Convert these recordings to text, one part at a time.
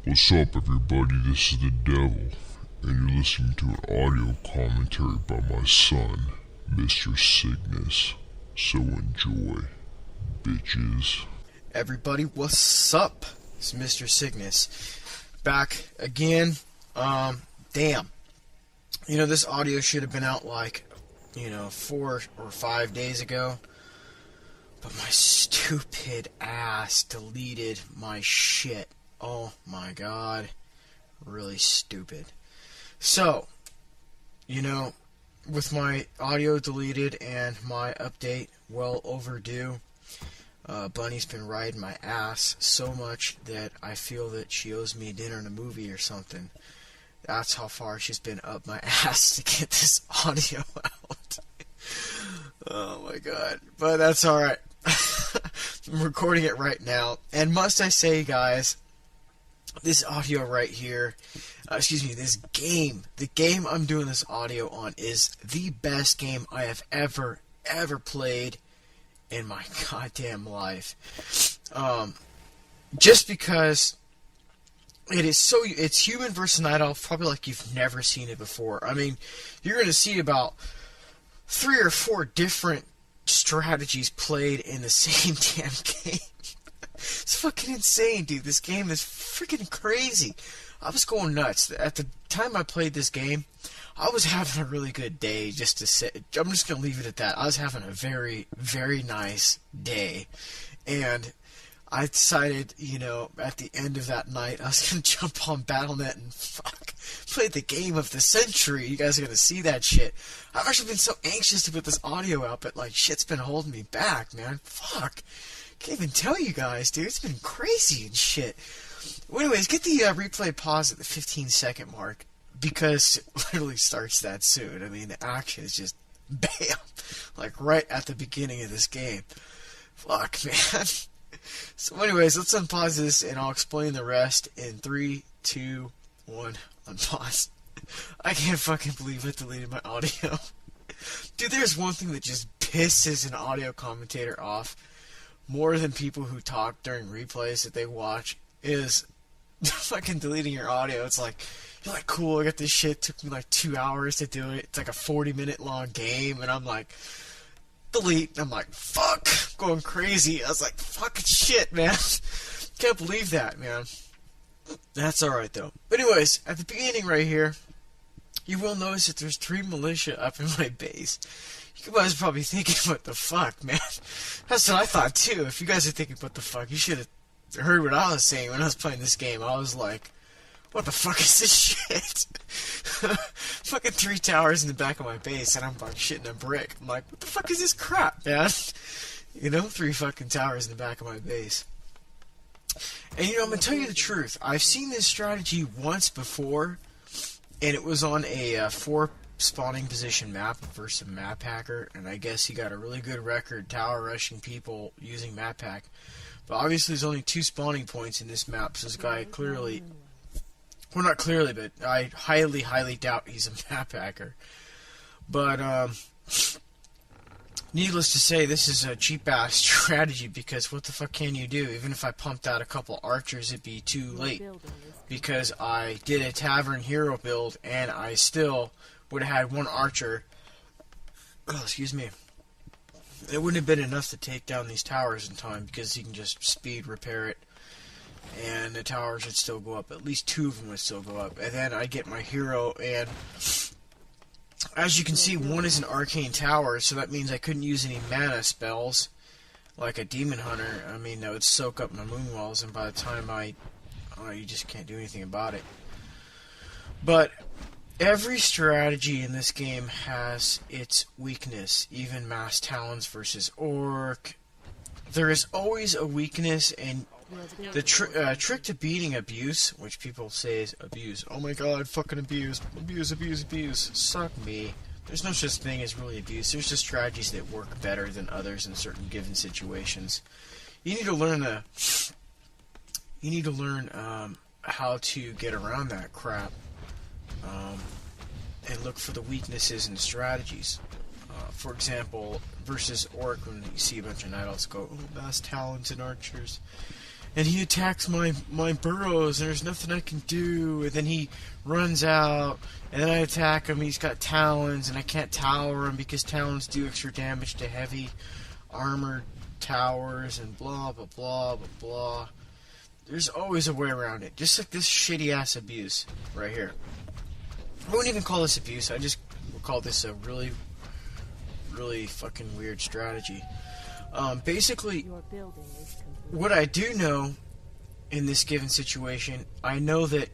What's up, everybody? This is the Devil, and you're listening to an audio commentary by my son, Mr.Cygnus. So enjoy, bitches. Everybody, what's up? It's Mr. Cygnus. Back again. Damn. You know, this audio should have been out like, 4 or 5 days ago. But my stupid ass deleted my shit. Oh my god. Really stupid. So, with my audio deleted and my update well overdue, Bunny's been riding my ass so much that I feel that she owes me dinner and a movie or something. That's how far she's been up my ass to get this audio out. Oh my god. But that's alright. I'm recording it right now. And must I say, guys, this audio right here, this game, the game I'm doing this audio on is the best game I have ever played in my goddamn life. Just because it's human versus night elf, probably like you've never seen it before. I mean, you're going to see about 3 or 4 different strategies played in the same damn game. It's fucking insane, dude. This game is freaking crazy. I was going nuts. At the time I played this game, I was having a really good day, just to say. I'm just going to leave it at that. I was having a very, very nice day. And I decided, at the end of that night, I was going to jump on Battle.net and play the game of the century. You guys are going to see that shit. I've actually been so anxious to put this audio out, but, shit's been holding me back, man. Fuck. Can't even tell you guys, dude. It's been crazy and shit. Well, anyways, get the replay pause at the 15-second mark, because it literally starts that soon. I mean, the action is just bam, right at the beginning of this game. Fuck, man. So anyways, let's unpause this, and I'll explain the rest in 3, 2, 1, unpause. I can't fucking believe I deleted my audio. Dude, there's one thing that just pisses an audio commentator off more than people who talk during replays that they watch, is fucking deleting your audio. It's like, you're like, cool, I got this shit, took me 2 hours to do it, it's like a 40-minute long game, and I'm like, delete, and I'm like, fuck, going crazy. I was like, fucking shit, man. Can't believe that, man. That's alright, though. But anyways, at the beginning right here, you will notice that there's 3 militia up in my base. You guys are probably thinking, what the fuck, man? That's what I thought, too. If you guys are thinking, what the fuck, you should have heard what I was saying when I was playing this game. I was like, what the fuck is this shit? Fucking 3 towers in the back of my base, and I'm shitting a brick. I'm like, what the fuck is this crap, man? 3 fucking towers in the back of my base. And, I'm going to tell you the truth. I've seen this strategy once before, and it was on a 4 spawning position map versus a map hacker, and I guess he got a really good record tower rushing people using map hack. But obviously there's only 2 spawning points in this map, so this guy clearly, well, not clearly, but I highly doubt he's a map hacker. But needless to say, this is a cheap ass strategy, because what the fuck can you do? Even if I pumped out a couple archers, it'd be too late, because I did a tavern hero build and I still would have had 1 archer. Oh, excuse me. It wouldn't have been enough to take down these towers in time, because you can just speed repair it, and the towers would still go up. At least 2 of them would still go up. And then I get my hero, and as you can see, 1 is an arcane tower, so that means I couldn't use any mana spells like a demon hunter. I mean, that would soak up my moon walls, and by the time you just can't do anything about it. But every strategy in this game has its weakness, even Mass Talons versus Orc. There is always a weakness, and the trick to beating abuse, which people say is abuse. Oh my god, fucking abuse. Abuse. Suck me. There's no such thing as really abuse. There's just strategies that work better than others in certain given situations. You need to learn how to get around that crap. And look for the weaknesses in the strategies. For example, versus Orc, when you see a bunch of Night Elves go, oh, Mass Talons and Archers. and he attacks my burrows, and there's nothing I can do. And then he runs out, and then I attack him. He's got talons, and I can't tower him because talons do extra damage to heavy armored towers, and blah blah blah blah blah. There's always a way around it. Just like this shitty ass abuse right here. I wouldn't even call this abuse. I just would call this a really, really fucking weird strategy. Basically, what I do know in this given situation, I know that,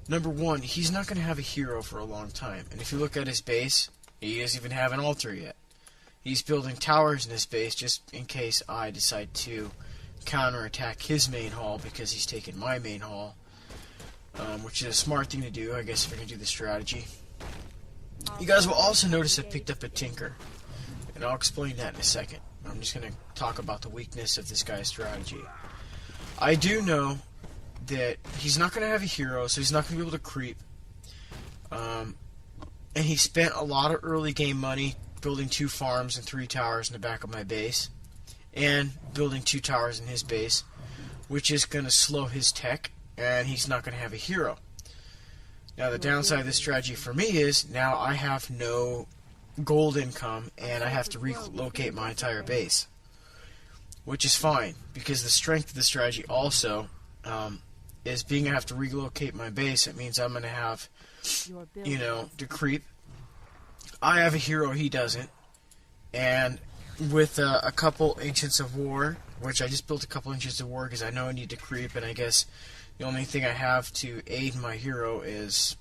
number one, he's not going to have a hero for a long time. And if you look at his base, he doesn't even have an altar yet. He's building towers in his base just in case I decide to counterattack his main hall because he's taken my main hall, which is a smart thing to do, I guess, if you're going to do the strategy. You guys will also notice I picked up a Tinker, and I'll explain that in a second. I'm just going to talk about the weakness of this guy's strategy. I do know that he's not going to have a hero, so he's not going to be able to creep. And he spent a lot of early game money building 2 farms and 3 towers in the back of my base, and building 2 towers in his base, which is going to slow his tech, and he's not going to have a hero. Now, the downside of this strategy for me is now I have no gold income, and I have to relocate my entire base, which is fine, because the strength of the strategy also is being I have to relocate my base. It means I'm going to have, to creep. I have a hero, he doesn't, and with a couple Ancients of War, which I just built a couple Ancients of War because I know I need to creep, and I guess the only thing I have to aid my hero is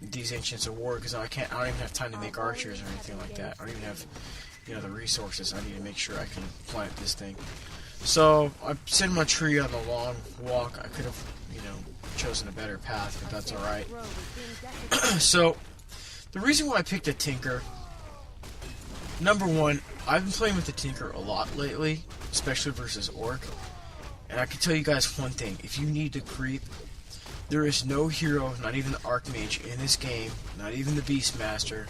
these Ancients of War, because I don't even have time to make archers or anything like that. I don't even have, the resources. I need to make sure I can plant this thing. So I'm sitting my tree on the long walk. I could have, chosen a better path, but that's all right. So the reason why I picked a Tinker, number one, I've been playing with the Tinker a lot lately, especially versus Orc, and I can tell you guys one thing: if you need to creep, there is no hero, not even the Archmage in this game, not even the Beastmaster,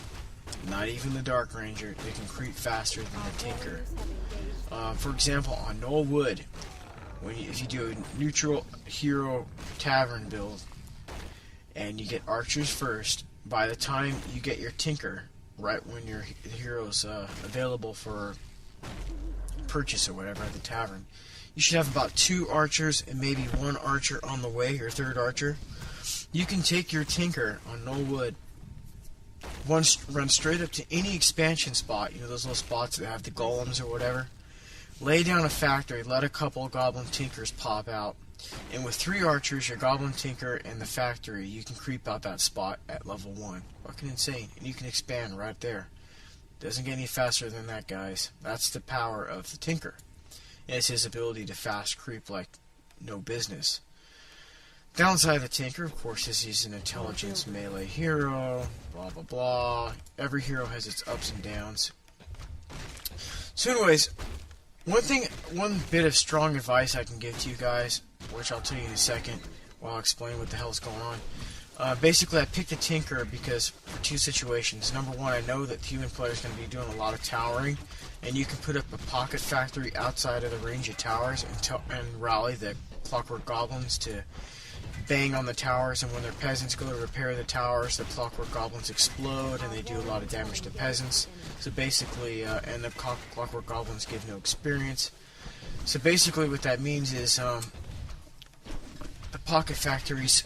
not even the Dark Ranger, that can creep faster than the Tinker. For example, on Knoll Wood, if you do a neutral hero tavern build, and you get archers first, by the time you get your Tinker, right when your hero's available for purchase or whatever at the tavern, you should have about 2 archers and maybe 1 archer on the way, your 3rd archer. You can take your Tinker on Knoll Wood, run straight up to any expansion spot, those little spots that have the golems or whatever, lay down a factory, let a couple goblin Tinkers pop out, and with 3 archers, your goblin Tinker, and the factory, you can creep out that spot at level 1. Fucking insane. And you can expand right there. Doesn't get any faster than that, guys. That's the power of the Tinker. And it's his ability to fast creep like no business. Downside of the Tinker, of course, is he's an intelligence melee hero, blah blah blah. Every hero has its ups and downs. So anyways, one bit of strong advice I can give to you guys, which I'll tell you in a second while I explain what the hell's going on. Basically, I picked a Tinker because for 2 situations. Number one, I know that the human player is going to be doing a lot of towering, and you can put up a pocket factory outside of the range of towers and rally the clockwork goblins to bang on the towers, and when their peasants go to repair the towers, the clockwork goblins explode, and they do a lot of damage to peasants. So basically, and the clockwork goblins give no experience. So basically what that means is the pocket factories,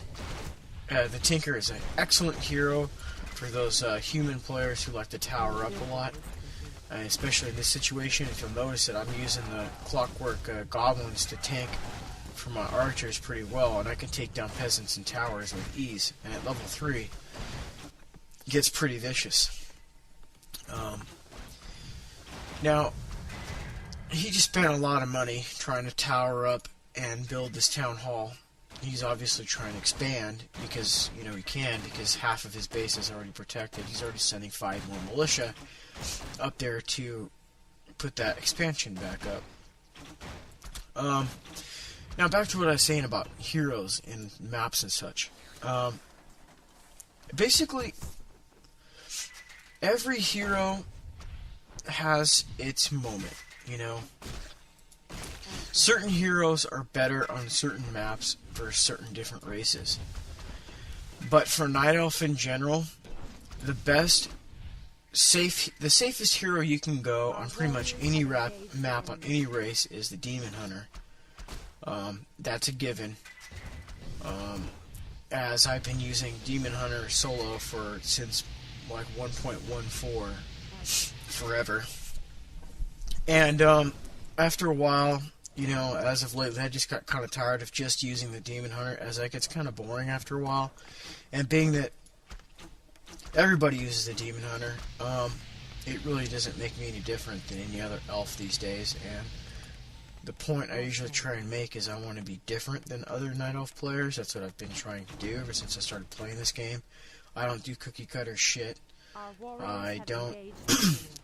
the Tinker is an excellent hero for those human players who like to tower up a lot. Especially in this situation, if you'll notice that I'm using the clockwork goblins to tank for my archers pretty well, and I can take down peasants and towers with ease. And at level 3, it gets pretty vicious. Now, he just spent a lot of money trying to tower up and build this town hall. He's obviously trying to expand because, he can, because half of his base is already protected. He's already sending 5 more militia up there to put that expansion back up. Now back to what I was saying about heroes and maps and such. Basically, every hero has its moment, certain heroes are better on certain maps for certain different races. But for Night Elf in general, the safest hero you can go on pretty much any map on any race is the Demon Hunter. That's a given. As I've been using Demon Hunter solo since like 1.14 forever. And after a while, you know, as of lately, I just got kind of tired of just using the Demon Hunter, as that gets kind of boring after a while. And being that everybody uses the Demon Hunter, it really doesn't make me any different than any other elf these days. And the point I usually try and make is I want to be different than other Night Elf players. That's what I've been trying to do ever since I started playing this game. I don't do cookie cutter shit. I don't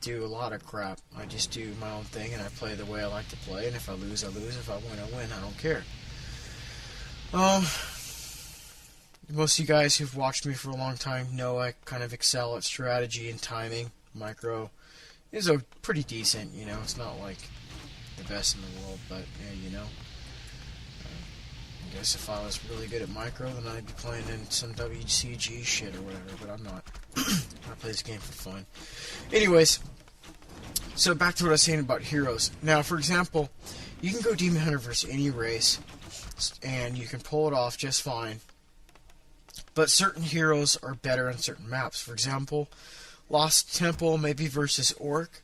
do a lot of crap. I just do my own thing and I play the way I like to play. And if I lose, I lose. If I win, I win. I don't care. Most of you guys who've watched me for a long time know I kind of excel at strategy and timing. Micro is a pretty decent, you know. It's not like the best in the world, but yeah, you know. I guess if I was really good at micro, then I'd be playing in some WCG shit or whatever, but I'm not. I play this game for fun. Anyways, so back to what I was saying about heroes. Now, for example, you can go Demon Hunter versus any race, and you can pull it off just fine. But certain heroes are better on certain maps. For example, Lost Temple maybe versus Orc.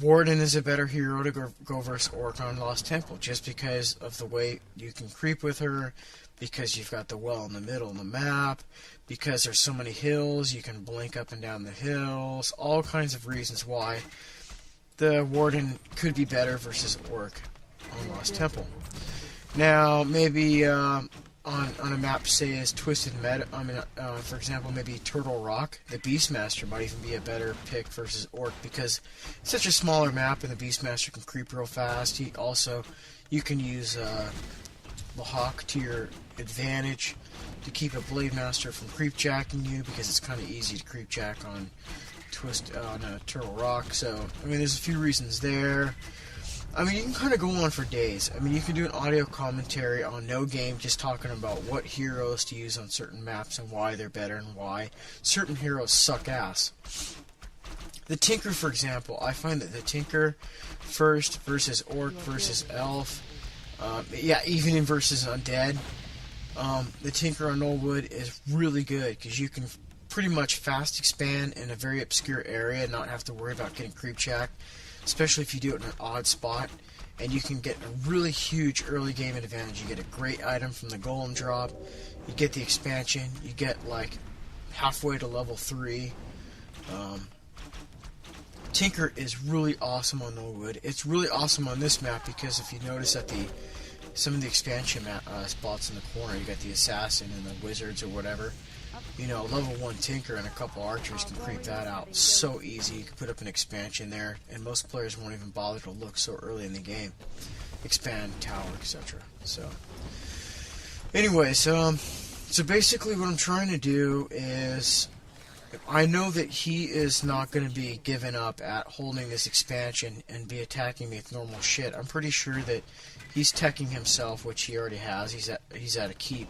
Warden is a better hero to go versus Orc on Lost Temple, just because of the way you can creep with her, because you've got the well in the middle of the map, because there's so many hills, you can blink up and down the hills, all kinds of reasons why the Warden could be better versus Orc on Lost Temple. Now, maybe on a map, say, as Twisted Meadow, for example, maybe Turtle Rock, the Beastmaster might even be a better pick versus Orc, because it's such a smaller map and the Beastmaster can creep real fast. You can use the Hawk to your advantage to keep a Blade Master from creep jacking you, because it's kind of easy to creep jack on Turtle Rock. So, I mean, there's a few reasons there. I mean, you can kind of go on for days. I mean, you can do an audio commentary on No Game just talking about what heroes to use on certain maps and why they're better and why certain heroes suck ass. The Tinker, for example, I find that the Tinker first versus Orc versus Elf, even in versus Undead, the Tinker on Knollwood is really good because you can pretty much fast expand in a very obscure area and not have to worry about getting creep jacked. Especially if you do it in an odd spot, and you can get a really huge early game advantage. You get a great item from the Golem drop, you get the expansion, you get like halfway to level 3. Tinker is really awesome on Knollwood. It's really awesome on this map because if you notice at some of the expansion spots in the corner, you got the Assassin and the Wizards or whatever. You know, level 1 Tinker and a couple archers can creep that out so easy. You can put up an expansion there, and most players won't even bother to look so early in the game. Expand, tower, etc. So, anyways, so basically what I'm trying to do is, I know that he is not going to be giving up at holding this expansion and be attacking me with normal shit. I'm pretty sure that he's teching himself, which he already has. He's at a keep.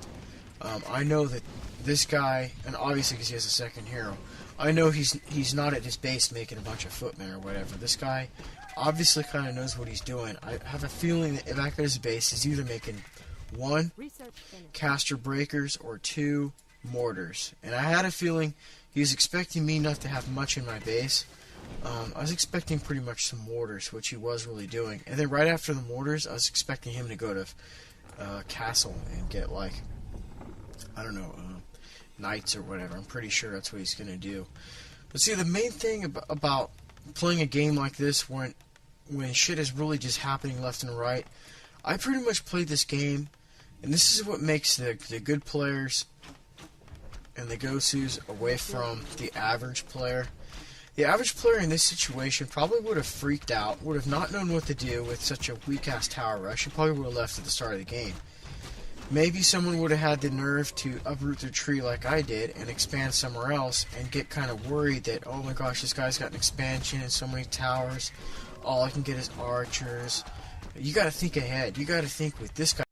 I know that this guy, and obviously because he has a second hero, I know he's not at his base making a bunch of footmen or whatever. This guy obviously kind of knows what he's doing. I have a feeling that back at his base he's either making 1 caster breakers or 2 mortars. And I had a feeling he was expecting me not to have much in my base. I was expecting pretty much some mortars, which he was really doing. And then right after the mortars, I was expecting him to go to castle and get, like, I don't know, knights or whatever. I'm pretty sure that's what he's going to do. But see, the main thing about playing a game like this when shit is really just happening left and right, I pretty much played this game, and this is what makes the good players and the Gosus away from the average player. The average player in this situation probably would have freaked out, would have not known what to do with such a weak-ass tower rush. He probably would have left at the start of the game. Maybe someone would have had the nerve to uproot their tree like I did and expand somewhere else and get kind of worried that, oh my gosh, this guy's got an expansion and so many towers. All I can get is archers. You got to think ahead. You got to think with this guy.